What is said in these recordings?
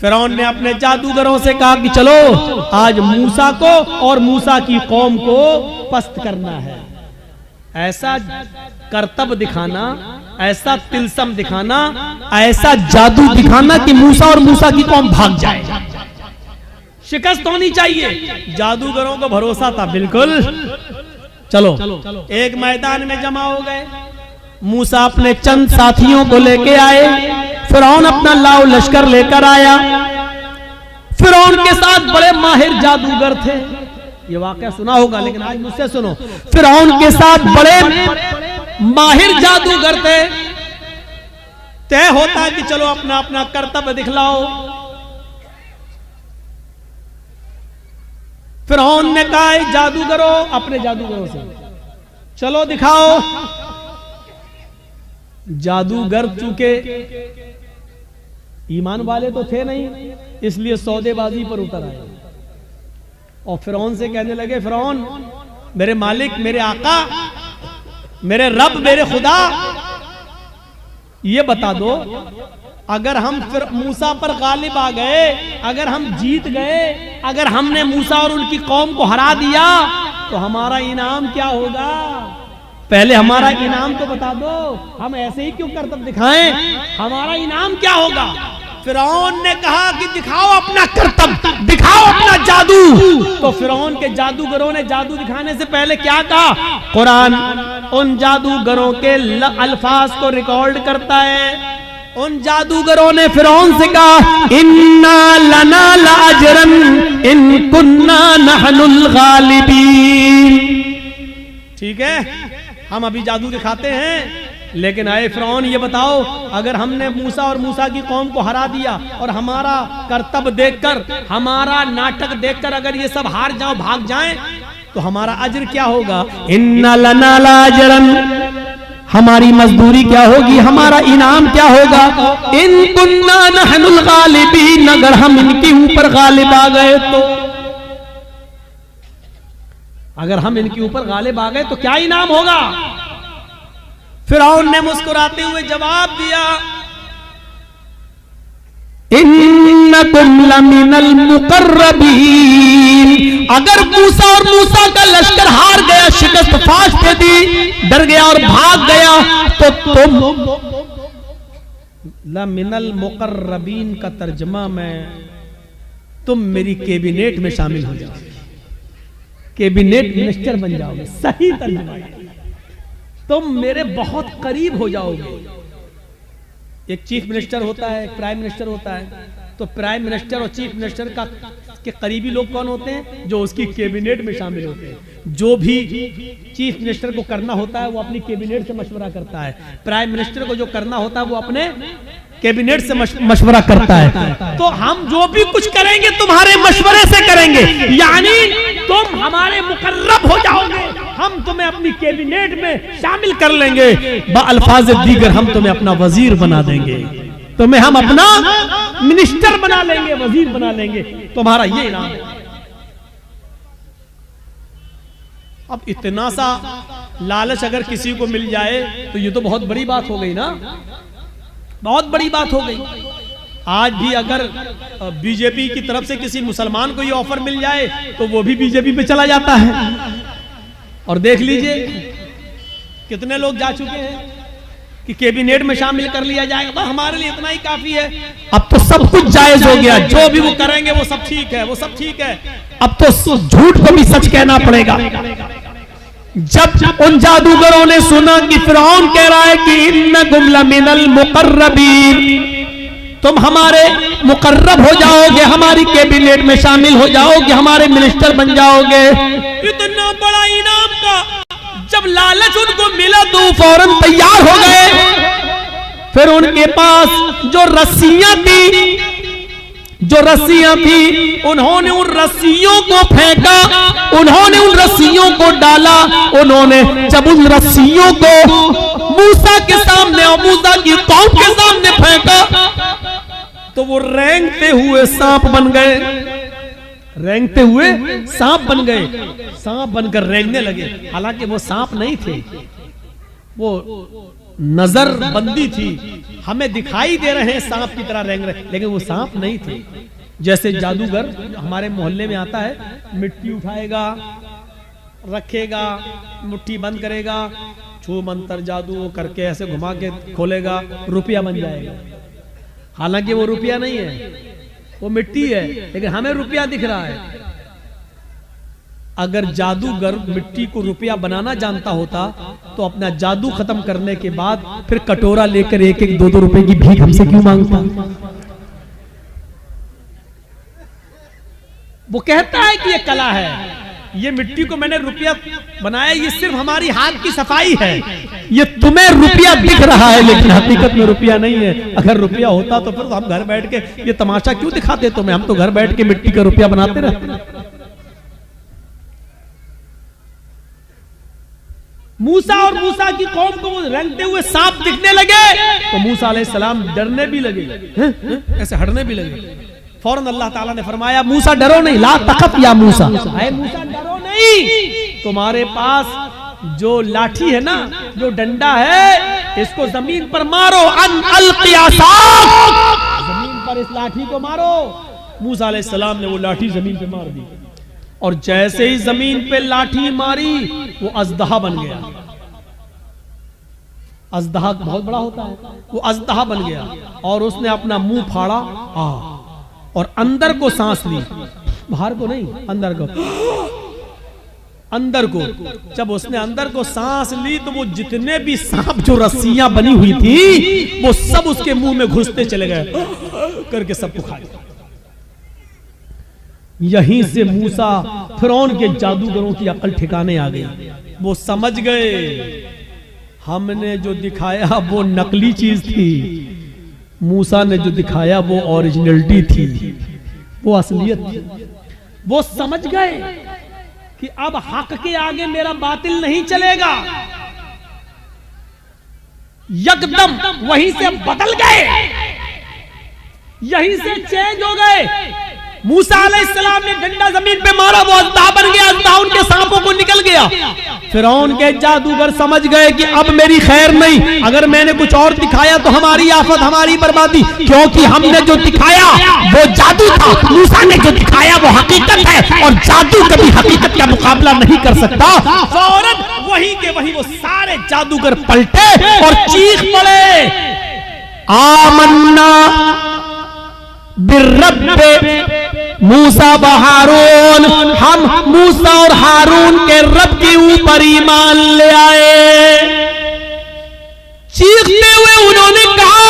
फिरौन ने अपने जादूगरों से कहा कि चलो आज मूसा को और मूसा की कौम को पस्त करना है। ऐसा करतब दिखाना, ऐसा तिलस्म दिखाना, ऐसा जादू दिखाना कि मूसा और मूसा की कौम भाग जाए। शिकस्त होनी चाहिए। जादूगरों को भरोसा था बिल्कुल। चलो एक मैदान में जमा हो गए। मूसा अपने चंद साथियों को लेके आए, फिरौन अपना लाव लश्कर लेकर आया। फिरौन के साथ बड़े माहिर जादूगर थे। ये वाकया सुना होगा, लेकिन आज मुझसे सुनो। फिरौन के साथ बड़े माहिर जादूगर थे। तय होता कि चलो अपना अपना कर्तव्य दिखलाओ। फिरौन ने कहा जादूगरों, अपने जादूगरों से चलो दिखाओ। जादूगर चूंकि ईमान वाले तो थे नहीं, इसलिए सौदेबाजी पर उतर आए और फिरौन से कहने लगे, फिरौन मेरे मालिक, मेरे आका, मेरे रब, मेरे खुदा, ये बता दो अगर हम फिर मूसा पर गालिब आ गए, अगर हम जीत गए, अगर हमने मूसा और उनकी कौम को हरा दिया तो हमारा इनाम क्या होगा? पहले हमारा इनाम तो बता दो। हम ऐसे ही क्यों करतब दिखाएं? हमारा इनाम क्या होगा? फिरौन ने कहा कि दिखाओ अपना करतब, दिखाओ अपना जादू। तो फिरौन के जादूगरों ने जादू दिखाने से पहले क्या कहा? कुरान उन जादूगरों के अल्फाज को रिकॉर्ड करता है। उन जादूगरों ने फिरौन से कहा, इन्ना लना लाजरन इन कुन्ना नहनुल गालिबीन। ठीक है, हम अभी जादू दिखाते हैं, लेकिन आए फिरौन ये बताओ अगर हमने मूसा और मूसा की कौम को हरा दिया और हमारा करतब देखकर, हमारा नाटक देखकर अगर ये सब हार जाओ, भाग जाएं, तो हमारा अज्र क्या होगा? इन्ना लना लाजरन, हमारी मजदूरी क्या होगी? हमारा इनाम क्या होगा? इन कुन्ना नहनुल गालिबीन, अगर हम इनके ऊपर गालिब आ गए तो, अगर हम इनके ऊपर गालिब आ गए तो क्या इनाम होगा? फिरौन ने मुस्कुराते हुए जवाब दिया, इन्नकुम लमिनल मुकर्रबीन, अगर मूसा और मूसा का लश्कर हार गया, शिकस्त फाश दे दी, डर गया और भाग गया, तो तुम लमिनल मुकर्रबीन का तर्जमा मैं, तुम मेरी कैबिनेट में शामिल हो जाओगे, कैबिनेट मिनिस्टर बन जाओगे। सही तर्जमा, तुम मेरे बहुत करीब हो जाओगे। एक चीफ मिनिस्टर होता है, एक प्राइम मिनिस्टर होता है, तो प्राइम मिनिस्टर और चीफ मिनिस्टर का के करीबी लोग कौन होते हैं? जो उसकी कैबिनेट में शामिल होते हैं। जो भी चीफ मिनिस्टर को करना होता है वो अपनी कैबिनेट से मशवरा करता है। प्राइम मिनिस्टर को जो करना होता है वो अपने कैबिनेट से मशवरा करता है। तो हम जो भी कुछ करेंगे तुम्हारे मशवरे से करेंगे, यानी तुम हमारे मुकर्रब हो जाओगे, हम तुम्हें अपनी कैबिनेट में शामिल कर लेंगे। अल्फाज दीगर हम तुम्हें अपना वजीर बना देंगे, तुम्हें हम अपना मिनिस्टर बना लेंगे, वजीर बना लेंगे, तुम्हारा ये इनाम है। अब इतना सा लालच अगर किसी को मिल जाए तो ये तो बहुत बड़ी बात हो गई ना, बहुत बड़ी बात हो गई। आज भी अगर बीजेपी की तरफ से किसी मुसलमान को ये ऑफर मिल जाए तो वो भी बीजेपी पे चला जाता है। और देख लीजिए कितने लोग जा चुके हैं कि कैबिनेट में शामिल कर लिया जाएगा, तो हमारे लिए इतना ही काफी है। अब तो सब कुछ जायज हो गया, जो भी वो करेंगे वो सब ठीक है, वो सब ठीक है। अब तो झूठ को भी सच कहना पड़ेगा। जब उन जादूगरों ने सुना कि फिरौन कह रहा है कि इन्नकुम लमिनल मुकर्रबीन, तुम हमारे मुकर्रब हो जाओगे, हमारी कैबिनेट में शामिल हो जाओगे, हमारे मिनिस्टर बन जाओगे, इतना बड़ा इनाम का जब लालच उनको मिला तो फौरन तैयार हो गए। फिर उनके पास जो रस्सियां थी, उन्होंने उन रस्सियों को फेंका, उन्होंने उन रस्सियों को डाला। उन्होंने जब उन रस्सियों को मूसा के सामने और मूसा की कौम के सामने फेंका तो वो रेंगते हुए सांप बन गए, रेंगते हुए सांप बन गए, सांप बनकर रेंगने लगे। हालांकि वो सांप नहीं थे, वो नजर बंदी थी, हमें दिखाई दे रहे हैं सांप की तरह रेंग रहे, लेकिन वो सांप नहीं थे। जैसे जादूगर हमारे मोहल्ले में आता है, मिट्टी उठाएगा, रखेगा, मुट्ठी बंद करेगा, छू मंतर जादू करके ऐसे घुमा के खोलेगा, रुपया बन जाएगा। हालांकि वो रुपया नहीं है, वो मिट्टी है, लेकिन हमें रुपया दिख रहा है। अगर जादूगर मिट्टी को रुपया बनाना जानता होता तो अपना जादू खत्म करने के बाद फिर कटोरा लेकर एक एक 2-2 रुपए की भीख हमसे क्यों मांगता? वो कहता है कि ये कला है, ये मिट्टी को मैंने रुपया बनाया, ये सिर्फ हमारी हाथ की सफाई है। ये तुम्हें रुपया दिख रहा है लेकिन हकीकत में रुपया नहीं है। अगर रुपया होता तो फिर तो हम घर बैठ के ये तमाशा क्यों दिखाते तुम्हें? हम तो घर बैठ के मिट्टी का रुपया बनाते रहते। मूसा और मूसा की कौम को वो रंगते हुए सांप दिखने लगे तो मूसा अलैहिस्सलाम डरने भी लगे, ऐसे हटने भी लगे। फौरन अल्लाह ताला ने फरमाया, मूसा डरो नहीं, ला तखफ या मूसा, मूसा डरो नहीं, तुम्हारे पास जो लाठी है ना, जो डंडा है, इसको जमीन पर मारो, जमीन पर इस लाठी को मारो। मूसा अलैहिस्सलाम ने वो लाठी जमीन पे मार दी और जैसे ही जमीन पे लाठी मारी वो अजदहा बन गया। अजदहा बहुत बड़ा होता है, वो अजदहा बन गया और उसने अपना मुंह फाड़ा और अंदर को सांस ली, बाहर को नहीं, अंदर को। अंदर को जब उसने अंदर को सांस ली तो वो जितने भी सांप जो रस्सियां बनी हुई थी वो सब उसके मुंह में घुसते चले गए करके सबको खा लिया। यहीं से मूसा फिरौन के जादूगरों की अकल ठिकाने आ गई। वो समझ गए हमने जो दिखाया वो नकली चीज थी, मूसा ने जो दिखाया वो ओरिजिनलिटी थी, वो असलियत थी। वो समझ गए कि अब हक के आगे मेरा बातिल नहीं चलेगा। यकदम वहीं से बदल गए, यहीं से चेंज हो गए। मूसा अलैहिस्सलाम ने डंडा जमीन पे मारा, वो अजदहा बन गया, अजदहा उनके सांपों को निकल गया। फिरौन के जादूगर समझ गए कि अब मेरी खैर नहीं, अगर मैंने कुछ और दिखाया तो हमारी आफत, हमारी बर्बादी, क्योंकि हमने जो दिखाया वो जादू था, मूसा ने जो दिखाया वो हकीकत है और जादू कभी हकीकत का मुकाबला नहीं कर सकता। फौरन वहीं के वहीं वो सारे जादूगर पलटे और चीख पड़े, आमन्ना बिर्रब्बे मूसा व हारून, हम मूसा और हारून के रब के ऊपर ईमान ले आए। चीखते हुए उन्होंने कहा,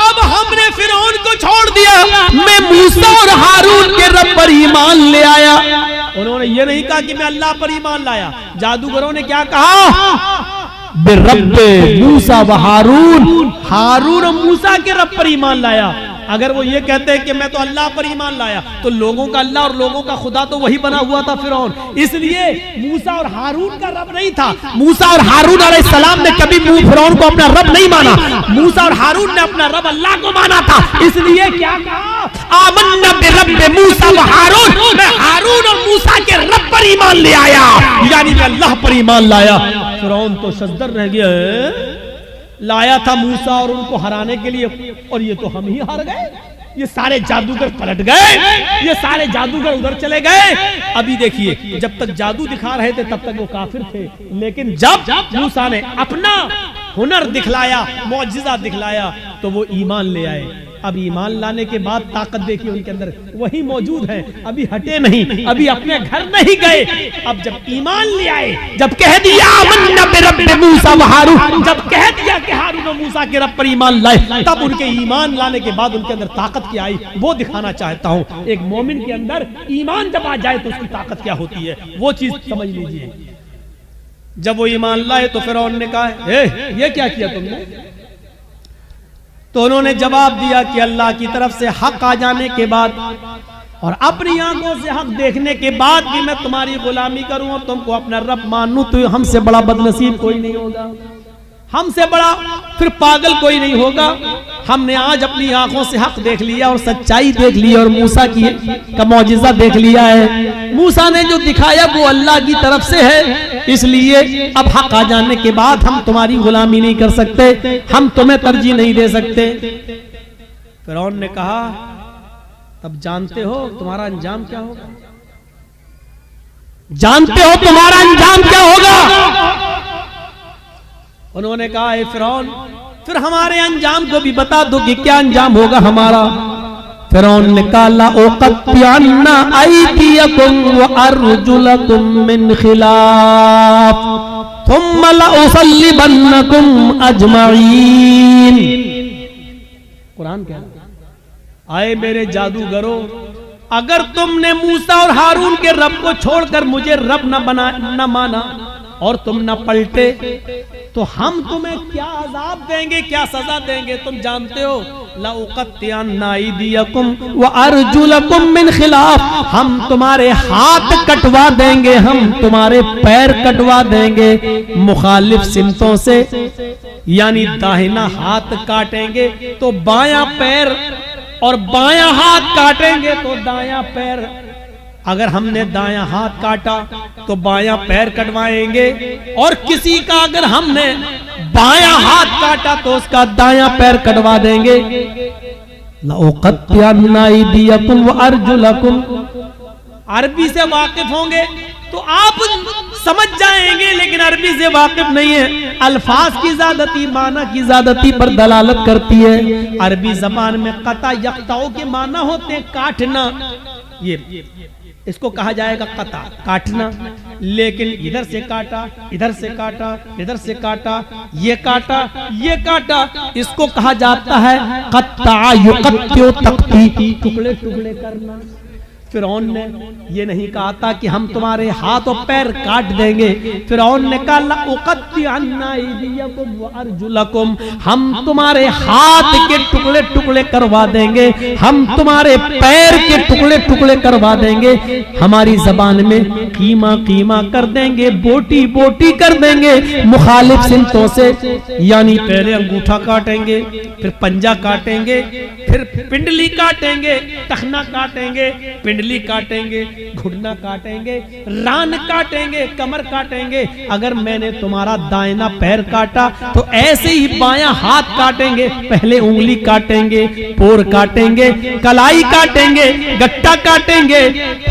अब हमने फिरौन को छोड़ दिया, मैं मूसा और हारून के रब पर ईमान ले आया। उन्होंने ये नहीं कहा कि मैं अल्लाह पर ईमान लाया। जादूगरों ने क्या कहा? बिर्रब्बे मूसा व हारून, हारून और मूसा के रब पर ईमान लाया। अगर वो ये कहते हैं कि मैं तो अल्लाह पर ईमान लाया, तो लोगों का अल्लाह और लोगों का खुदा तो वही बना हुआ था फिरौन। इसलिए मूसा और हारून का रब नहीं था। मूसा और हारून अलैहिस्सलाम ने कभी फिरौन को अपना रब नहीं माना, मूसा और हारून ने अपना रब अल्लाह को माना था। इसलिए क्या कहा? आमन्ना बिरब्बि मूसा व हारून, मैं हारून और मूसा के रब पर ईमान ले आया, यानी मैं अल्लाह पर ईमान लाया। फिरौन तो सजदर रह गया, लाया था मूसा और उनको हराने के लिए, और ये तो हम ही हार गए। ये सारे जादूगर पलट गए, ये सारे जादूगर उधर चले गए। अभी देखिए, जब तक जादू दिखा रहे थे तब तक वो काफिर थे, लेकिन जब मूसा ने अपना हुनर दिखलाया, मौजिजा दिखलाया, तो वो ईमान ले आए। अब ईमान लाने के बाद ताकत देखिए उनके अंदर वही मौजूद है, अभी हटे नहीं, अभी अपने घर नहीं गए। अब जब ईमान ले आए, जब कह दिया आमन्ना बिरब्बि मूसा व हारून, जब कह दिया कि हारून और मूसा के रब पर ईमान लाए, तब उनके ईमान लाने के बाद उनके अंदर ताकत क्या आई वो दिखाना चाहता हूं। एक मोमिन के अंदर ईमान जब आ जाए तो उसकी ताकत क्या होती है, वो चीज समझ लीजिए। जब वो ईमान लाए तो फिरौन ने कहा, ये क्या किया तुमने? तो उन्होंने जवाब दिया कि अल्लाह की तरफ से हक आ जाने के बाद और अपनी आंखों से हक देखने के बाद भी मैं तुम्हारी गुलामी करूं और तुमको अपना रब मानूं, तो हमसे बड़ा बदनसीब कोई नहीं होगा। हमसे बड़ा फिर पागल कोई नहीं होगा। हमने आज अपनी आंखों से हक देख लिया और सच्चाई देख ली और मूसा का मौजिज़ा देख लिया है। मूसा ने जो दिखाया वो अल्लाह की तरफ से है, इसलिए अब हक आ जाने के बाद हम तुम्हारी गुलामी नहीं कर सकते, हम तुम्हें तरजीह नहीं दे सकते। फिरौन ने कहा तब जानते हो तुम्हारा अंजाम क्या होगा, जानते हो तुम्हारा अंजाम क्या होगा। उन्होंने कहा फिरौन फिर हमारे अंजाम को भी बता दो कि क्या अंजाम होगा हमारा। फिरौन ने कहा ला उक़त्तिअन्ना अयदियकुम व अर्जुलकुम मिन खिलाफ थुम्मा ला उसल्लिबन्नकुम अजमईन। कुरान कह रहा आए मेरे जादूगरों, अगर तुमने मूसा और हारून के रब को छोड़कर मुझे रब न माना और तुम न पलटे तो हम तुम्हें क्या अजाब देंगे, क्या सजा देंगे तुम जानते हो। ला उक़त्तिअन्ना अयदियकुम व अर्जुलकुम मिन खिलाफ, हम तुम्हारे हाथ कटवा देंगे, हम तुम्हारे पैर कटवा देंगे मुखालिफ सिमतों से, यानी दाहिना हाथ काटेंगे तो बायां पैर और बायां हाथ काटेंगे तो दायां पैर। अगर हमने दायां हाथ काटा तो बायां पैर कटवाएंगे और किसी का अगर हमने बायां हाथ काटा तो उसका दायां पैर कटवा देंगे। ला उक़त्तिअन्ना अयदियकुम व अर्जुलकुम, अरबी से वाकिफ होंगे तो आप समझ जाएंगे, लेकिन अरबी से वाकिफ नहीं है। अल्फाज की ज़्यादती माना की ज़्यादती पर दलालत करती है। अरबी जबान में कता यक्ताओं के माना होते हैं काटना, ये इसको कहा जाएगा कता, काटना। लेकिन इधर से काटा, इधर से काटा, इधर से काटा, ये काटा, ये काटा, इसको कहा जाता है कत्ता युक़त्तिउ तक़ती, टुकड़े टुकड़े करना। फिरौन ने ये नहीं कहा था कि हम तुम्हारे हाथ और पैर काट देंगे। फिरौन ने कहा ला उक़त्तिअन्ना अयदियकुम व अर्जुलकुम, हम तुम्हारे हाथ के टुकड़े टुकड़े करवा देंगे, हम तुम्हारे पैर के टुकड़े टुकड़े करवा देंगे। हमारी जबान में कीमा कीमा कर देंगे, बोटी बोटी कर देंगे मुखालिफ सिमतों से, यानी पहले अंगूठा काटेंगे, फिर पंजा काटेंगे, फिर पिंडली काटेंगे, टखना काटेंगे, पिंडली काटेंगे, घुटना काटेंगे, रान काटेंगे, कमर काटेंगे। अगर मैंने तुम्हारा दाहिना पैर काटा तो ऐसे ही बायां हाथ काटेंगे, पहले उंगली काटेंगे, पोर काटेंगे, कलाई काटेंगे, गट्टा काटेंगे,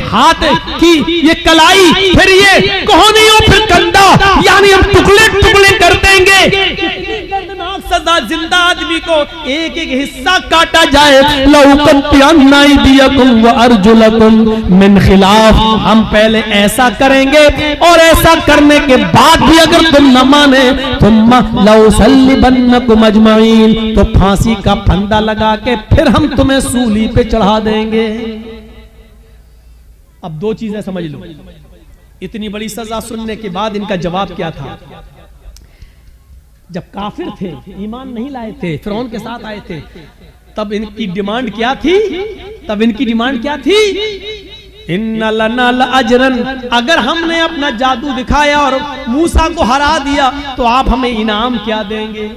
हाथ की ये कलाई, फिर ये कोहनियों, फिर कंधा, यानी हम टुकड़े टुकड़े कर देंगे। सदा जिंदा आदमी को एक एक हिस्सा काटा जाए। ला उक़त्तिअन्ना अयदियकुम व अर्जुलकुम मिन खिलाफ, हम पहले ऐसा करेंगे और ऐसा करने के बाद भी अगर तुम न माने थुम्मा ला उसल्लिबन्नकुम अजमईन, तो फांसी का फंदा लगा के फिर हम तुम्हें सूली पे चढ़ा देंगे। अब दो चीजें समझ लो, इतनी बड़ी सजा सुनने के बाद इनका जवाब क्या था। जब काफिर थे, ईमान नहीं लाए थे, फिरौन के साथ आए थे, तब इनकी डिमांड क्या थी, तब इनकी डिमांड क्या थी, इन्ना लना लअजरन, अगर हमने अपना जादू दिखाया और मूसा को हरा दिया तो आप हमें इनाम क्या देंगे।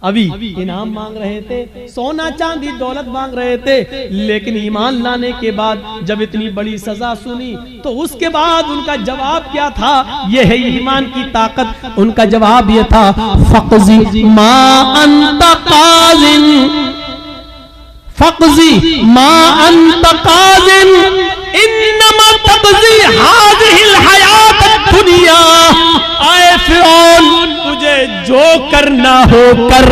अभी इनाम मांग रहे थे, सोना चांदी दौलत मांग रहे थे, लेकिन ईमान लाने के बाद जब इतनी बड़ी सजा सुनी तो उसके बाद उनका जवाब क्या था। यह है ईमान की ताकत। उनका जवाब यह था फ़क़ज़ी मा अंत क़ाज़िन, फ़क़ज़ी मा अंत क़ाज़िन इन्नमा तक़ज़ी हाज़िहिल हयात दुनिया। आए फिरौन, तुझे जो करना हो कर।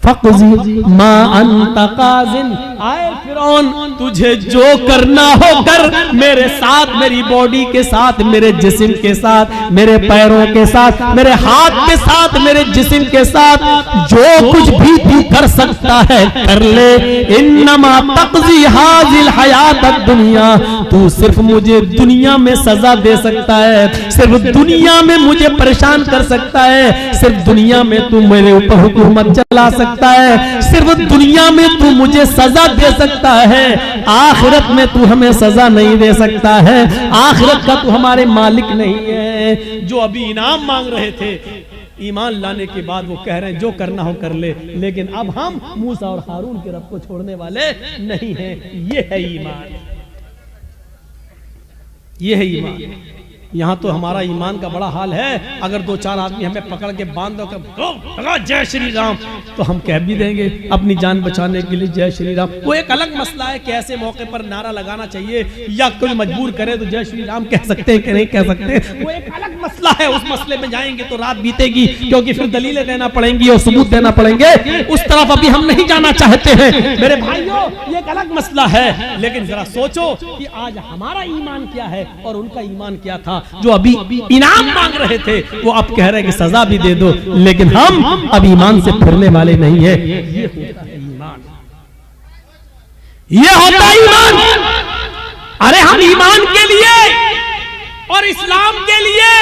फ़क़ज़ी मा अंत क़ाज़िन, आए फिरौन तुझे जो करना हो कर, मेरे साथ, मेरी बॉडी के साथ, मेरे जिस्म के साथ, मेरे पैरों के साथ, मेरे हाथ के साथ, मेरे जिस्म के साथ, जो कुछ भी तू कर सकता है कर ले। इन्नमा तक़ज़ी हाज़िल हयात दुनिया, तू सिर्फ मुझे दुनिया में सजा दे सकता है, सिर्फ दुनिया में मुझे परेशान कर सकता है, सिर्फ दुनिया में तू मेरे ऊपर हुकूमत चला सकता है, सिर्फ दुनिया में तू मुझे सजा दे सकता है, आखिरत में तू हमें सजा नहीं दे सकता है, आखिरत का तू हमारे मालिक नहीं है। जो अभी इनाम मांग रहे थे, ईमान लाने के बाद वो कह रहे हैं जो करना हो कर ले, लेकिन अब हम मूसा और हारून के रब को छोड़ने वाले नहीं हैं। ये है ईमान, ये है ईमान। यहाँ तो हमारा ईमान का बड़ा हाल है। अगर दो चार आदमी हमें पकड़ के बांध दो जय श्री राम, तो हम कह भी देंगे अपनी जान बचाने के लिए जय श्री राम। वो एक अलग मसला है कि ऐसे मौके पर नारा लगाना चाहिए या कोई मजबूर करे तो जय श्री राम कह सकते हैं कि नहीं कह सकते, वो एक अलग मसला है। उस मसले में जाएंगे तो रात बीतेगी, क्योंकि फिर दलीलें देना पड़ेंगी और सबूत देना पड़ेंगे। उस तरफ अभी हम नहीं जाना चाहते हैं मेरे भाइयों, ये एक अलग मसला है। लेकिन जरा सोचो कि आज हमारा ईमान क्या है और उनका ईमान क्या था। जो अभी इनाम मांग रहे थे वो अब कह रहे हैं कि सजा भी दे दो, लेकिन हम अब ईमान से फिरने वाले नहीं है। ये होता है ईमान, ये होता है ईमान। अरे हम ईमान के लिए और इस्लाम के लिए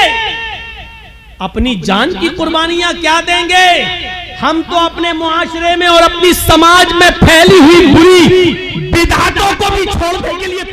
अपनी जान की कुर्बानियां क्या देंगे। हम तो अपने मुआशरे में और अपनी समाज में फैली हुई बुरी बिदअतों को भी छोड़ने के लिए